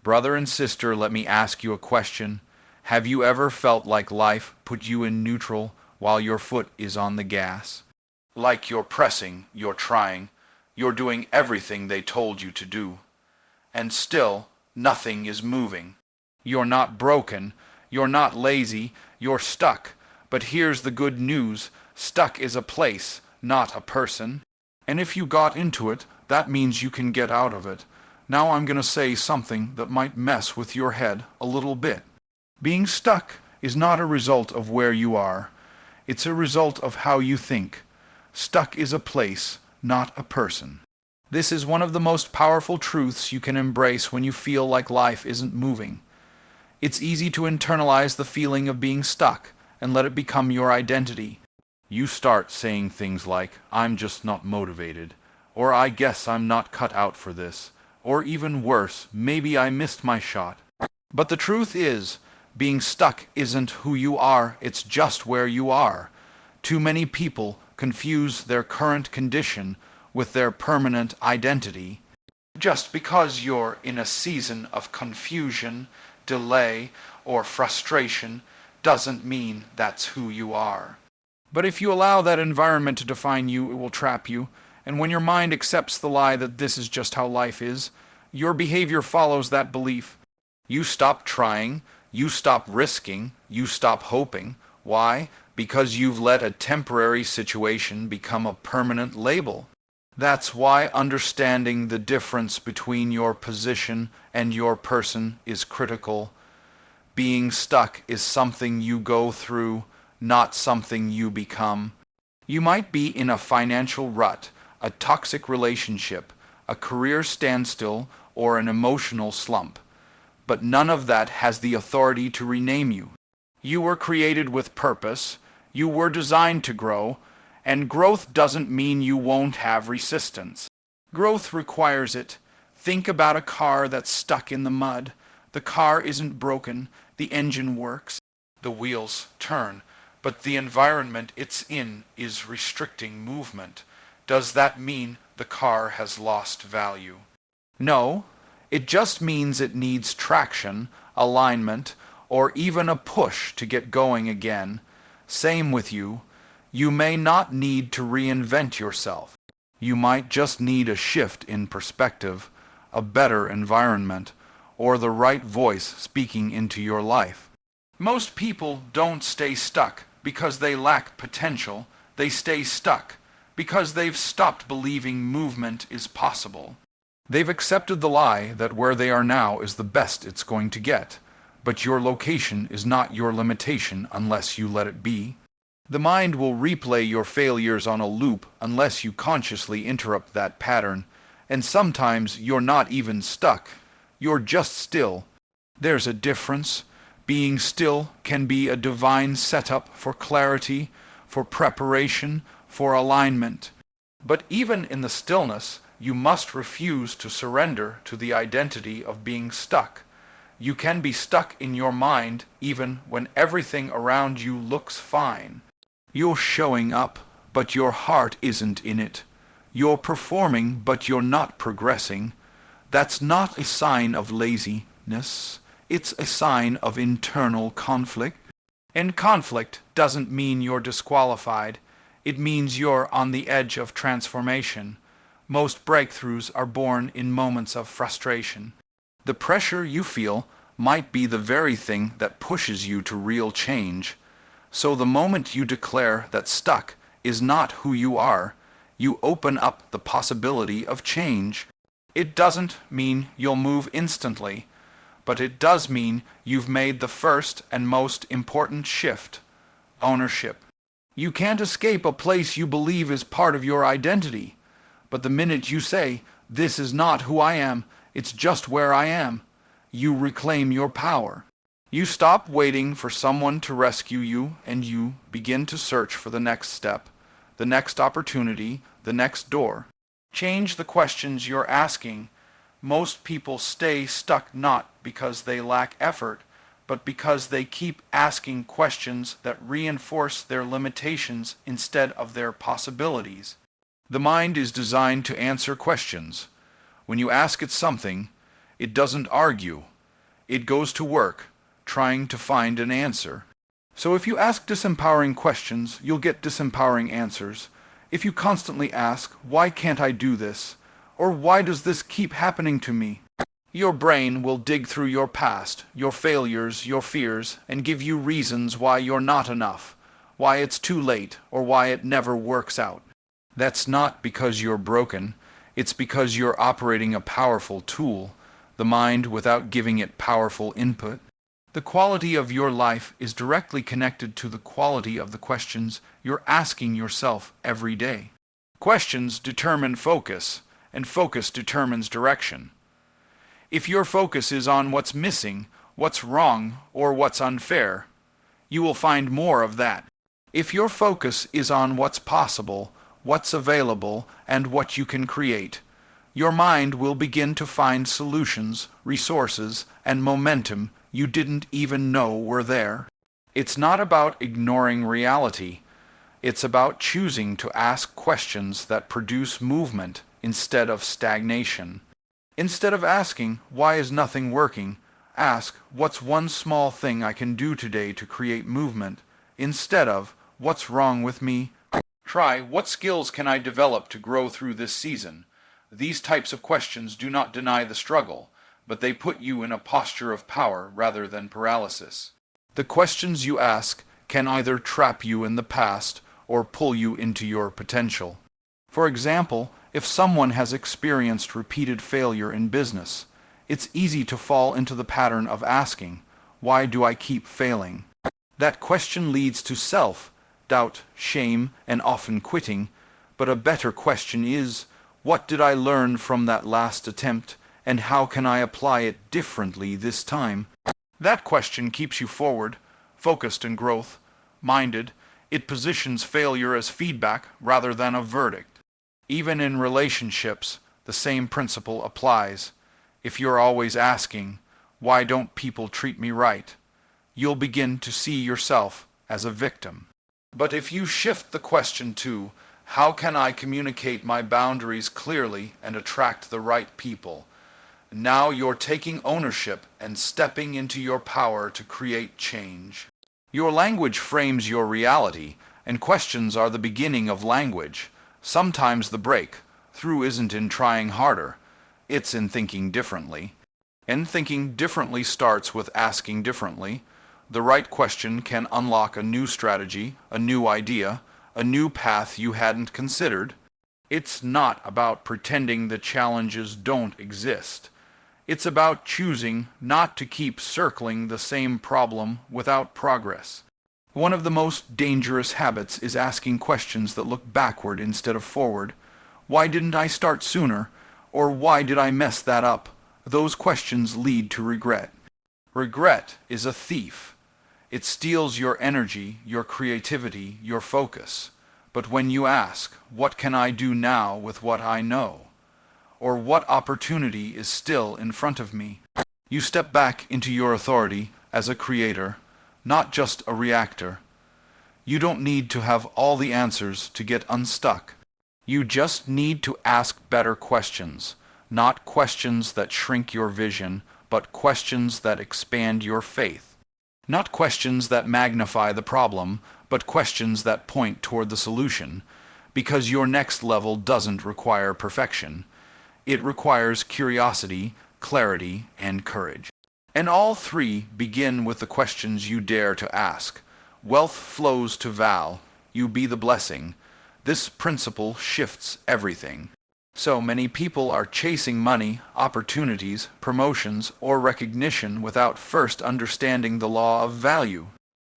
Brother and sister, let me ask you a question. Have you ever felt like life put you in neutral while your foot is on the gas? Like you're pressing, you're trying, you're doing everything they told you to do, and still nothing is moving. You're not broken, you're not lazy, you're stuck. But here's the good news: stuck is a place, not a person. And if you got into it, that means you can get out of it. Now I'm going to say something that might mess with your head a little bit. Being stuck is not a result of where you are. It's a result of how you think. Stuck is a place, not a person. This is one of the most powerful truths you can embrace when you feel like life isn't moving. It's easy to internalize the feeling of being stuck and let it become your identity. You start saying things like, "I'm just not motivated," or "I guess I'm not cut out for this," or even worse, "maybe I missed my shot." But the truth is, being stuck isn't who you are, it's just where you are. Too many people confuse their current condition with their permanent identity. Just because you're in a season of confusion, delay, or frustration doesn't mean that's who you are. But if you allow that environment to define you, it will trap you. And when your mind accepts the lie that this is just how life is, your behavior follows that belief. You stop trying, you stop risking, you stop hoping. Why? Because you've let a temporary situation become a permanent label. That's why understanding the difference between your position and your person is critical. Being stuck is something you go through, not something you become. You might be in a financial rut, a toxic relationship, a career standstill, or an emotional slump. But none of that has the authority to rename you. You were created with purpose, you were designed to grow, and growth doesn't mean you won't have resistance. Growth requires it. Think about a car that's stuck in the mud. The car isn't broken, the engine works, the wheels turn, but the environment it's in is restricting movement. Does that mean the car has lost value? No, it just means it needs traction, alignment, or even a push to get going again. Same with you. You may not need to reinvent yourself. You might just need a shift in perspective, a better environment, or the right voice speaking into your life. Most people don't stay stuck because they lack potential. They stay stuck because they've stopped believing movement is possible. They've accepted the lie that where they are now is the best it's going to get, but your location is not your limitation unless you let it be. The mind will replay your failures on a loop unless you consciously interrupt that pattern, and sometimes you're not even stuck. You're just still. There's a difference. Being still can be a divine setup for clarity, for preparation, for alignment. But even in the stillness, you must refuse to surrender to the identity of being stuck. You can be stuck in your mind even when everything around you looks fine. You're showing up, but your heart isn't in it. You're performing, but you're not progressing. That's not a sign of laziness. It's a sign of internal conflict. And conflict doesn't mean you're disqualified. It means you're on the edge of transformation. Most breakthroughs are born in moments of frustration. The pressure you feel might be the very thing that pushes you to real change. So the moment you declare that stuck is not who you are, you open up the possibility of change. It doesn't mean you'll move instantly, but it does mean you've made the first and most important shift: ownership. You can't escape a place you believe is part of your identity. But the minute you say, "This is not who I am, it's just where I am," you reclaim your power. You stop waiting for someone to rescue you, and you begin to search for the next step, the next opportunity, the next door. Change the questions you're asking. Most people stay stuck not because they lack effort, but because they keep asking questions that reinforce their limitations instead of their possibilities. The mind is designed to answer questions. When you ask it something, it doesn't argue. It goes to work, trying to find an answer. So if you ask disempowering questions, you'll get disempowering answers. If you constantly ask, why can't I do this? Or why does this keep happening to me? Your brain will dig through your past, your failures, your fears, and give you reasons why you're not enough, why it's too late, or why it never works out. That's not because you're broken. It's because you're operating a powerful tool, the mind, without giving it powerful input. The quality of your life is directly connected to the quality of the questions you're asking yourself every day. Questions determine focus, and focus determines direction. If your focus is on what's missing, what's wrong, or what's unfair, you will find more of that. If your focus is on what's possible, what's available, and what you can create, your mind will begin to find solutions, resources, and momentum you didn't even know were there. It's not about ignoring reality. It's about choosing to ask questions that produce movement instead of stagnation. Instead of asking, why is nothing working, ask, what's one small thing I can do today to create movement, instead of, what's wrong with me? Try, what skills can I develop to grow through this season? These types of questions do not deny the struggle, but they put you in a posture of power rather than paralysis. The questions you ask can either trap you in the past or pull you into your potential. For example, if someone has experienced repeated failure in business, it's easy to fall into the pattern of asking, why do I keep failing? That question leads to self-doubt, shame, and often quitting, but a better question is, what did I learn from that last attempt, and how can I apply it differently this time? That question keeps you forward, focused and growth-minded. It positions failure as feedback rather than a verdict. Even in relationships, the same principle applies. If you're always asking, why don't people treat me right? You'll begin to see yourself as a victim. But if you shift the question to, how can I communicate my boundaries clearly and attract the right people? Now you're taking ownership and stepping into your power to create change. Your language frames your reality, and questions are the beginning of language. Sometimes the breakthrough isn't in trying harder, it's in thinking differently. And thinking differently starts with asking differently. The right question can unlock a new strategy, a new idea, a new path you hadn't considered. It's not about pretending the challenges don't exist. It's about choosing not to keep circling the same problem without progress. One of the most dangerous habits is asking questions that look backward instead of forward. Why didn't I start sooner? Or why did I mess that up? Those questions lead to regret. Regret is a thief. It steals your energy, your creativity, your focus. But when you ask, what can I do now with what I know? Or what opportunity is still in front of me? You step back into your authority as a creator, not just a reactor. You don't need to have all the answers to get unstuck. You just need to ask better questions, not questions that shrink your vision, but questions that expand your faith. Not questions that magnify the problem, but questions that point toward the solution, because your next level doesn't require perfection. It requires curiosity, clarity, and courage. And all three begin with the questions you dare to ask. Wealth flows to Val, you be the blessing. This principle shifts everything. So many people are chasing money, opportunities, promotions, or recognition without first understanding the law of value.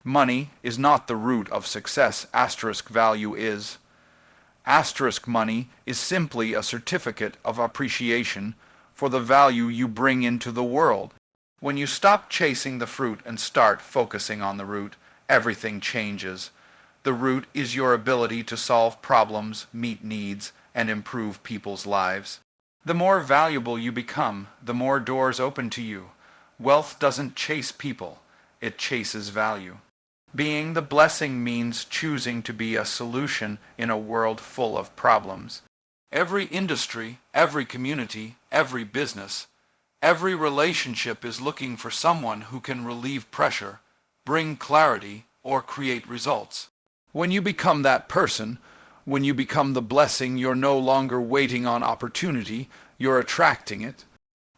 Money is not the root of success, asterisk value is. Asterisk money is simply a certificate of appreciation for the value you bring into the world. When you stop chasing the fruit and start focusing on the root, everything changes. The root is your ability to solve problems, meet needs, and improve people's lives. The more valuable you become, the more doors open to you. Wealth doesn't chase people, it chases value. Being the blessing means choosing to be a solution in a world full of problems. Every industry, every community, every business Every relationship is looking for someone who can relieve pressure, bring clarity, or create results. When you become that person, when you become the blessing, you're no longer waiting on opportunity, you're attracting it.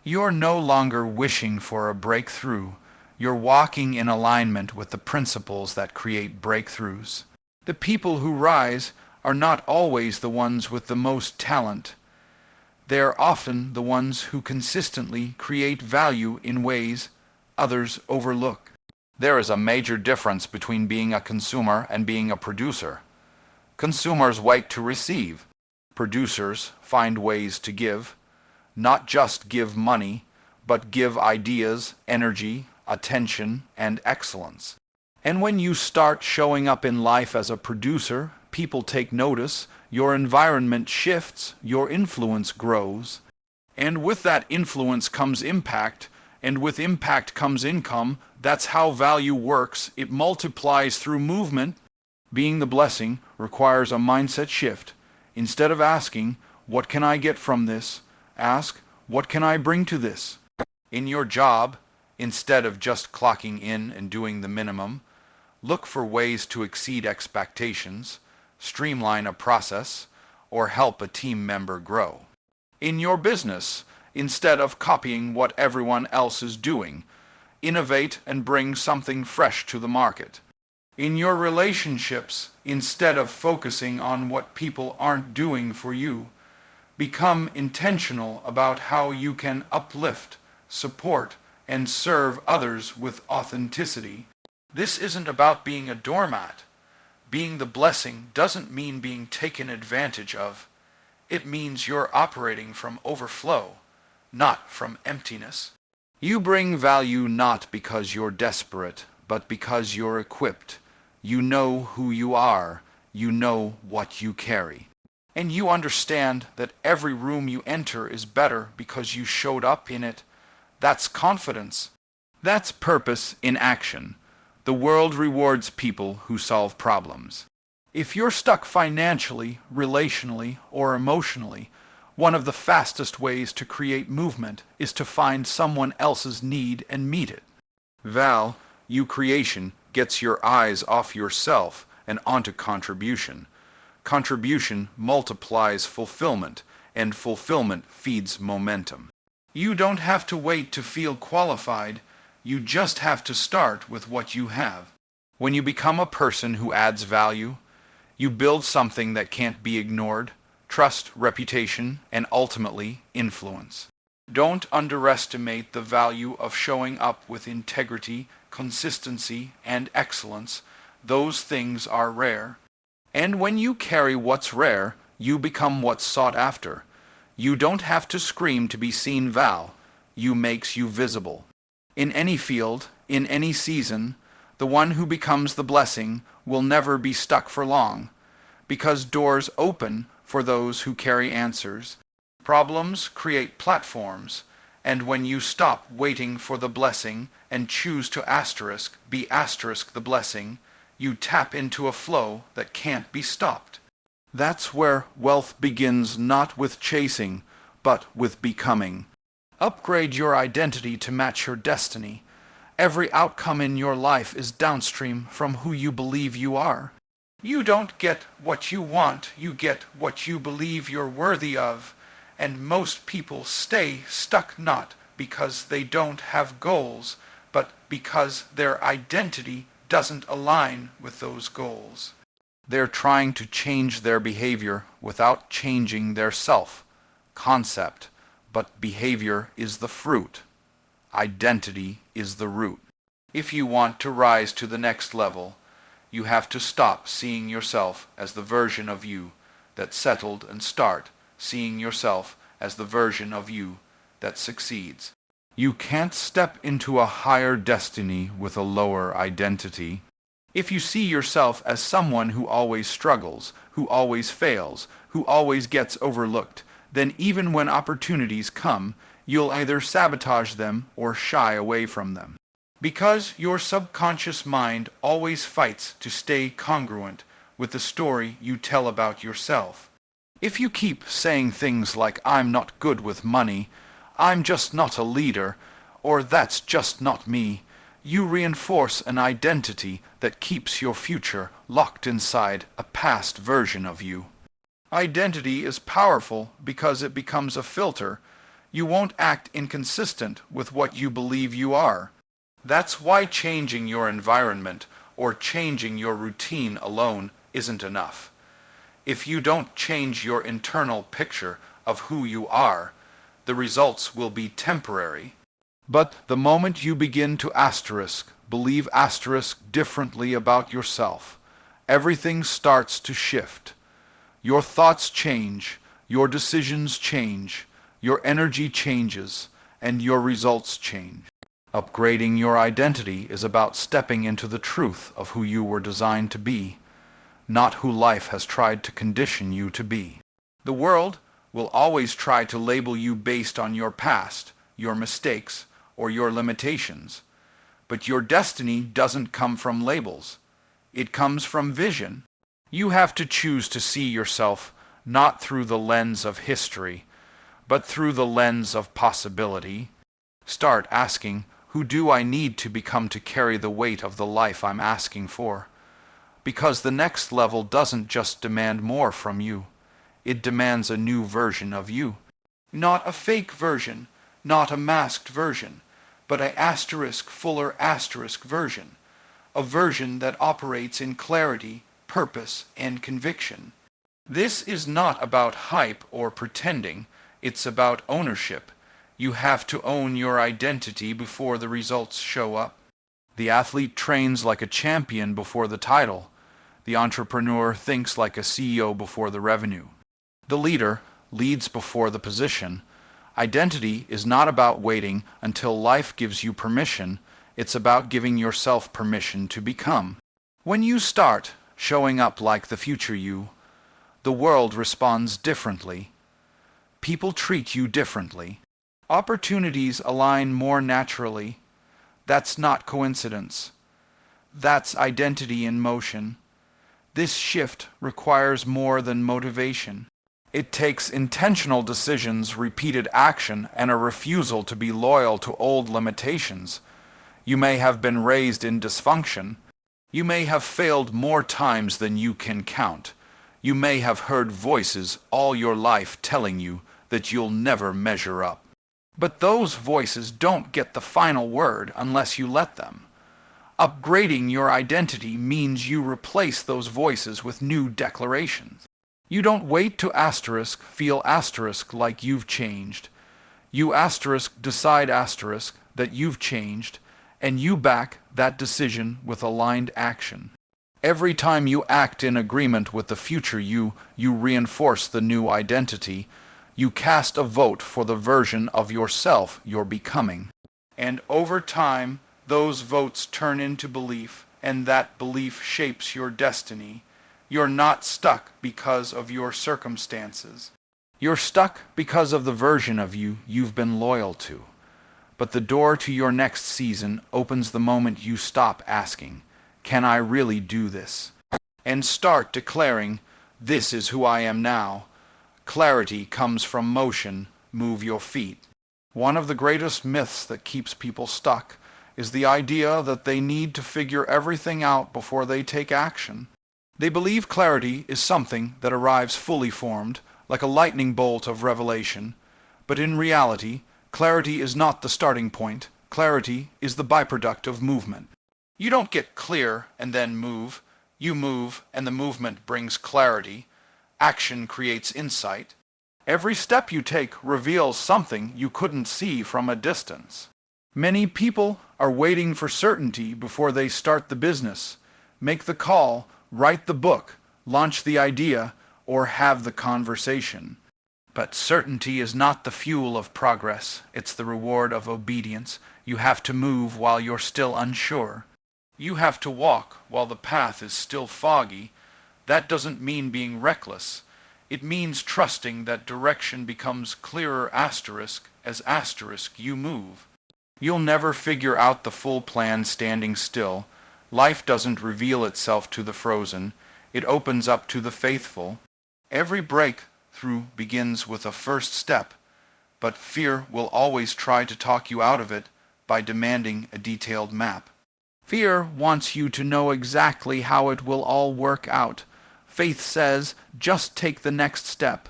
You're no longer wishing for a breakthrough. You're walking in alignment with the principles that create breakthroughs. The people who rise are not always the ones with the most talent. They are often the ones who consistently create value in ways others overlook. There is a major difference between being a consumer and being a producer. Consumers wait to receive. Producers find ways to give. Not just give money, but give ideas, energy, attention, and excellence. And when you start showing up in life as a producer, people take notice, your environment shifts, your influence grows. And with that influence comes impact, and with impact comes income. That's how value works. It multiplies through movement. Being the blessing requires a mindset shift. Instead of asking, "What can I get from this?" ask, "What can I bring to this?" In your job, instead of just clocking in and doing the minimum, look for ways to exceed expectations, streamline a process, or help a team member grow. In your business, instead of copying what everyone else is doing, innovate and bring something fresh to the market. In your relationships, instead of focusing on what people aren't doing for you, become intentional about how you can uplift, support, and serve others with authenticity. This isn't about being a doormat. Being the blessing doesn't mean being taken advantage of. It means you're operating from overflow, not from emptiness. You bring value not because you're desperate, but because you're equipped. You know who you are. You know what you carry. And you understand that every room you enter is better because you showed up in it. That's confidence. That's purpose in action. The world rewards people who solve problems. If you're stuck financially, relationally, or emotionally, one of the fastest ways to create movement is to find someone else's need and meet it. Value creation gets your eyes off yourself and onto contribution. Contribution multiplies fulfillment, and fulfillment feeds momentum. You don't have to wait to feel qualified. You just have to start with what you have. When you become a person who adds value, you build something that can't be ignored: trust, reputation, and ultimately influence. Don't underestimate the value of showing up with integrity, consistency, and excellence. Those things are rare. And when you carry what's rare, you become what's sought after. You don't have to scream to be seen. You makes you visible. In any field, in any season, the one who becomes the blessing will never be stuck for long, because doors open for those who carry answers. Problems create platforms, and when you stop waiting for the blessing and choose to be the blessing, you tap into a flow that can't be stopped. That's where wealth begins, not with chasing, but with becoming. Upgrade your identity to match your destiny. Every outcome in your life is downstream from who you believe you are. You don't get what you want, you get what you believe you're worthy of. And most people stay stuck not because they don't have goals, but because their identity doesn't align with those goals. They're trying to change their behavior without changing their self-concept, but behavior is the fruit. Identity is the root. If you want to rise to the next level, you have to stop seeing yourself as the version of you that settled and start seeing yourself as the version of you that succeeds. You can't step into a higher destiny with a lower identity. If you see yourself as someone who always struggles, who always fails, who always gets overlooked, then even when opportunities come, you'll either sabotage them or shy away from them. Because your subconscious mind always fights to stay congruent with the story you tell about yourself. If you keep saying things like, "I'm not good with money," I'm just not a leader, or that's just not me. You reinforce an identity that keeps your future locked inside a past version of you. Identity is powerful because it becomes a filter. You won't act inconsistent with what you believe you are. That's why changing your environment or changing your routine alone isn't enough. If you don't change your internal picture of who you are, the results will be temporary. But the moment you begin to believe differently about yourself, everything starts to shift. Your thoughts change, your decisions change, your energy changes, and your results change. Upgrading your identity is about stepping into the truth of who you were designed to be, not who life has tried to condition you to be. The world will always try to label you based on your past, your mistakes, or your limitations. But your destiny doesn't come from labels. It comes from vision. You have to choose to see yourself not through the lens of history, but through the lens of possibility. Start asking, who do I need to become to carry the weight of the life I'm asking for? Because the next level doesn't just demand more from you. It demands a new version of you. Not a fake version, not a masked version, but a fuller version. A version that operates in clarity, purpose, and conviction. This is not about hype or pretending. It's about ownership. You have to own your identity before the results show up. The athlete trains like a champion before the title. The entrepreneur thinks like a CEO before the revenue. The leader leads before the position. Identity is not about waiting until life gives you permission. It's about giving yourself permission to become. When you start showing up like the future you, the world responds differently. People treat you differently. Opportunities align more naturally. That's not coincidence. That's identity in motion. This shift requires more than motivation. It takes intentional decisions, repeated action, and a refusal to be loyal to old limitations. You may have been raised in dysfunction. You may have failed more times than you can count. You may have heard voices all your life telling you that you'll never measure up. But those voices don't get the final word unless you let them. Upgrading your identity means you replace those voices with new declarations. You don't wait to feel like you've changed. You decide that you've changed, and you back that decision with aligned action. Every time you act in agreement with the future you reinforce the new identity. You cast a vote for the version of yourself you're becoming. And over time, those votes turn into belief, and that belief shapes your destiny. You're not stuck because of your circumstances. You're stuck because of the version of you you've been loyal to. But the door to your next season opens the moment you stop asking, "Can I really do this?" and start declaring, "This is who I am now." Clarity comes from motion. Move your feet. One of the greatest myths that keeps people stuck is the idea that they need to figure everything out before they take action. They believe clarity is something that arrives fully formed, like a lightning bolt of revelation. But in reality, clarity is not the starting point. Clarity is the byproduct of movement. You don't get clear and then move. You move, and the movement brings clarity. Action creates insight. Every step you take reveals something you couldn't see from a distance. Many people are waiting for certainty before they start the business, make the call, write the book, launch the idea, or have the conversation. But certainty is not the fuel of progress. It's the reward of obedience. You have to move while you're still unsure. You have to walk while the path is still foggy. That doesn't mean being reckless. It means trusting that direction becomes clearer as you move. You'll never figure out the full plan standing still. Life doesn't reveal itself to the frozen. It opens up to the faithful. Every breakthrough begins with a first step. but fear will always try to talk you out of it by demanding a detailed map. Fear wants you to know exactly how it will all work out. Faith says, just take the next step.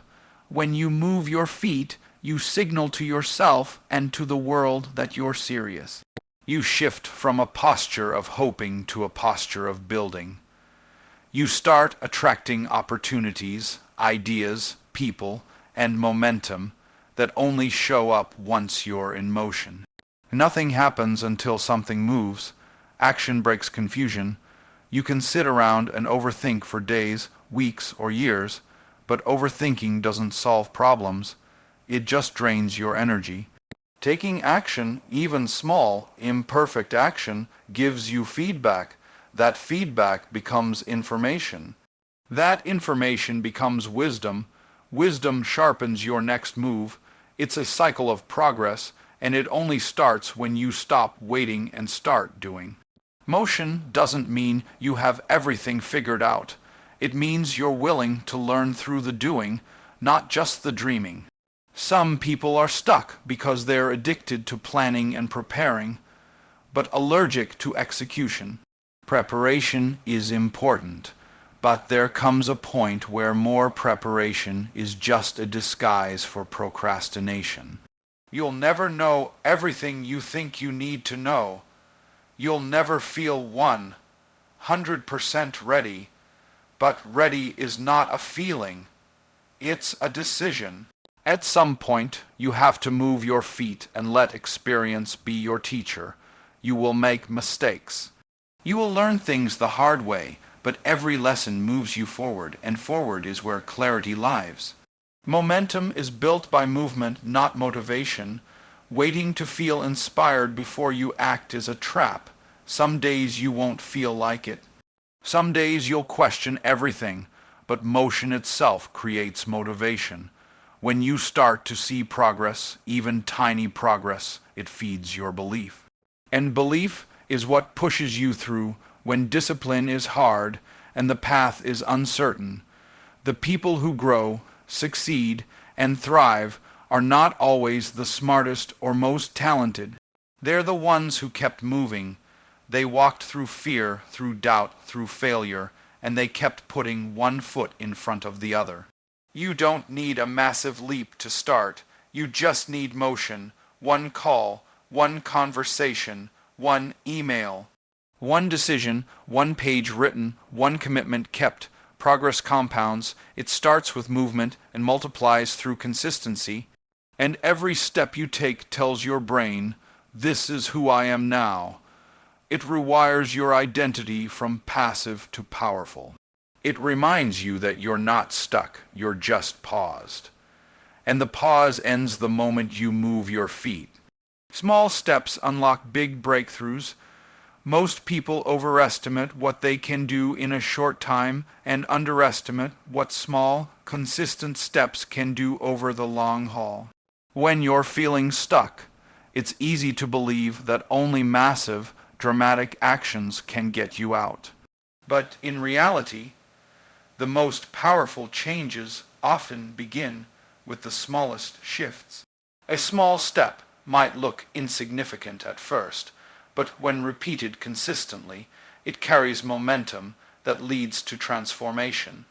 When you move your feet, you signal to yourself and to the world that you're serious. You shift from a posture of hoping to a posture of building. You start attracting opportunities, ideas, people, and momentum that only show up once you're in motion. Nothing happens until something moves. Action breaks confusion. You can sit around and overthink for days, weeks, or years, but overthinking doesn't solve problems. It just drains your energy. Taking action, even small, imperfect action, gives you feedback. That feedback becomes information. That information becomes wisdom. Wisdom sharpens your next move. It's a cycle of progress, and it only starts when you stop waiting and start doing. Motion doesn't mean you have everything figured out. It means you're willing to learn through the doing, not just the dreaming. Some people are stuck because they're addicted to planning and preparing, but allergic to execution. Preparation is important, but there comes a point where more preparation is just a disguise for procrastination. You'll never know everything you think you need to know. You'll never feel 100% ready, but ready is not a feeling. It's a decision. At some point, you have to move your feet and let experience be your teacher. You will make mistakes. You will learn things the hard way, but every lesson moves you forward, and forward is where clarity lies. Momentum is built by movement, not motivation. Waiting to feel inspired before you act is a trap. Some days you won't feel like it. Some days you'll question everything, but motion itself creates motivation. When you start to see progress, even tiny progress, it feeds your belief. And belief is what pushes you through when discipline is hard and the path is uncertain. The people who grow, succeed, and thrive are not always the smartest or most talented. They're the ones who kept moving. They walked through fear, through doubt, through failure, and they kept putting one foot in front of the other. You don't need a massive leap to start. You just need motion. One call, one conversation, one email. One decision, one page written, one commitment kept. Progress compounds. It starts with movement and multiplies through consistency. And every step you take tells your brain, this is who I am now. It rewires your identity from passive to powerful. It reminds you that you're not stuck, you're just paused. And the pause ends the moment you move your feet. Small steps unlock big breakthroughs. Most people overestimate what they can do in a short time and underestimate what small, consistent steps can do over the long haul. When you're feeling stuck, it's easy to believe that only massive, dramatic actions can get you out. But in reality, the most powerful changes often begin with the smallest shifts. A small step might look insignificant at first, but when repeated consistently, it carries momentum that leads to transformation.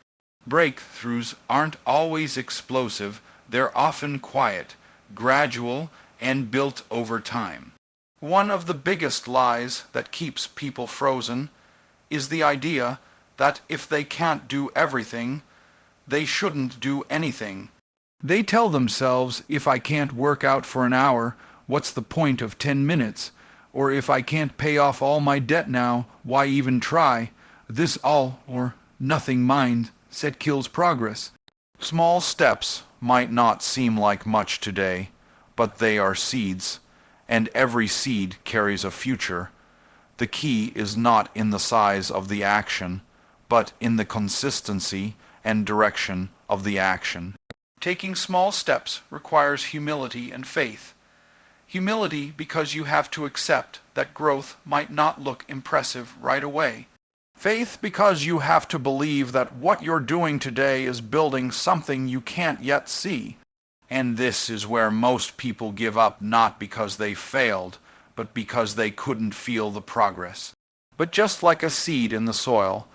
Breakthroughs aren't always explosive, they're often quiet, gradual, and built over time. One of the biggest lies that keeps people frozen is the idea that if they can't do everything, they shouldn't do anything. They tell themselves, if I can't work out for an hour, what's the point of 10 minutes? Or if I can't pay off all my debt now, why even try? This all or nothing mindset kills progress. Small steps might not seem like much today, but they are seeds, and every seed carries a future. The key is not in the size of the action, but in the consistency and direction of the action. Taking small steps requires humility and faith. Humility because you have to accept that growth might not look impressive right away. Faith because you have to believe that what you're doing today is building something you can't yet see. And this is where most people give up, not because they failed, but because they couldn't feel the progress. But just like a seed in the soil,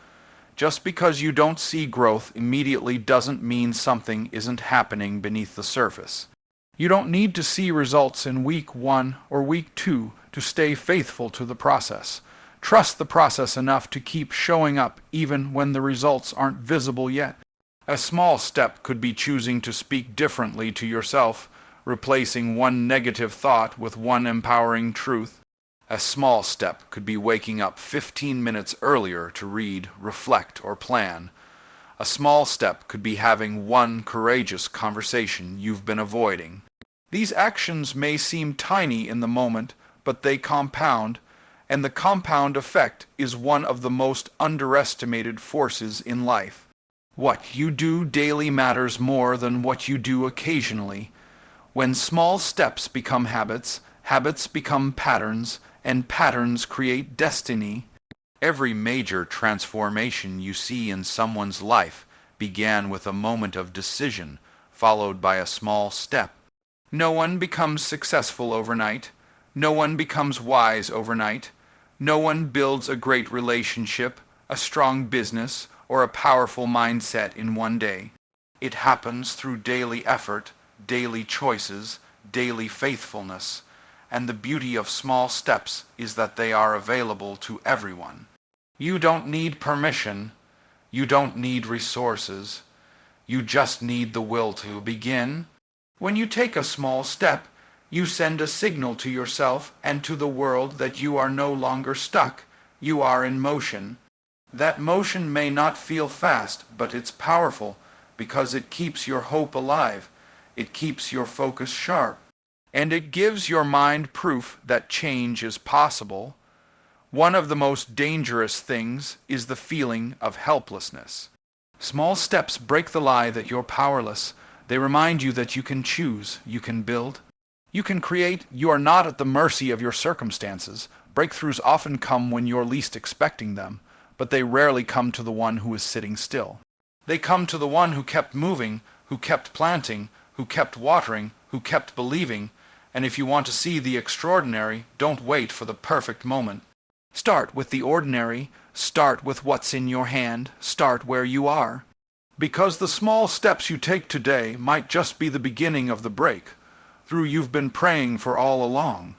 just because you don't see growth immediately doesn't mean something isn't happening beneath the surface. You don't need to see results in week 1 or week 2 to stay faithful to the process. Trust the process enough to keep showing up even when the results aren't visible yet. A small step could be choosing to speak differently to yourself, replacing one negative thought with one empowering truth. A small step could be waking up 15 minutes earlier to read, reflect, or plan. A small step could be having one courageous conversation you've been avoiding. These actions may seem tiny in the moment, but they compound, and the compound effect is one of the most underestimated forces in life. What you do daily matters more than what you do occasionally. When small steps become habits, habits become patterns, and patterns create destiny. Every major transformation you see in someone's life began with a moment of decision, followed by a small step. No one becomes successful overnight. No one becomes wise overnight. No one builds a great relationship, a strong business, or a powerful mindset in one day. It happens through daily effort, daily choices, daily faithfulness. And the beauty of small steps is that they are available to everyone. You don't need permission. You don't need resources. You just need the will to begin. When you take a small step, you send a signal to yourself and to the world that you are no longer stuck. You are in motion. That motion may not feel fast, but it's powerful because it keeps your hope alive. It keeps your focus sharp. And it gives your mind proof that change is possible. One of the most dangerous things is the feeling of helplessness. Small steps break the lie that you're powerless. They remind you that you can choose, you can build, you can create. You are not at the mercy of your circumstances. Breakthroughs often come when you're least expecting them, but they rarely come to the one who is sitting still. They come to the one who kept moving, who kept planting, who kept watering, who kept believing. And if you want to see the extraordinary, don't wait for the perfect moment. Start with the ordinary. Start with what's in your hand. Start where you are. Because the small steps you take today might just be the beginning of the break, through you've been praying for all along.